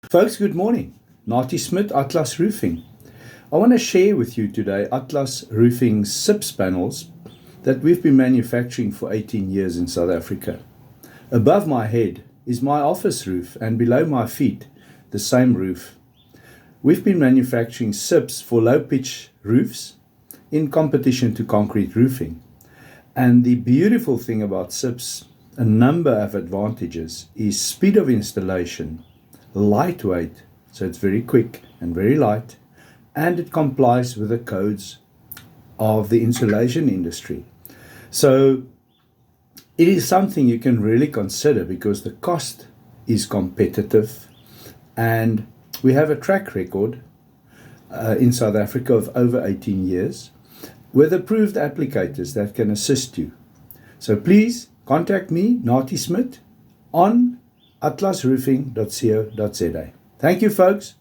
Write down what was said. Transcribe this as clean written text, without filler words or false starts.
Folks, good morning. Natie Smit, Atlas Roofing. I want to share with you today Atlas Roofing's SIPS panels that we've been manufacturing for 18 years in South Africa. Above my head is my office roof, and below my feet, the same roof. We've been manufacturing SIPS for low-pitch roofs in competition to concrete roofing. And the beautiful thing about SIPS, a number of advantages, is speed of installation, lightweight, so it's very quick and very light, and it complies with the codes of the insulation industry. So it is something you can really consider because the cost is competitive, and we have a track record in South Africa of over 18 years with approved applicators that can assist you. So please contact me, Natie Smit, on atlasroofing.co.za. Thank you, folks.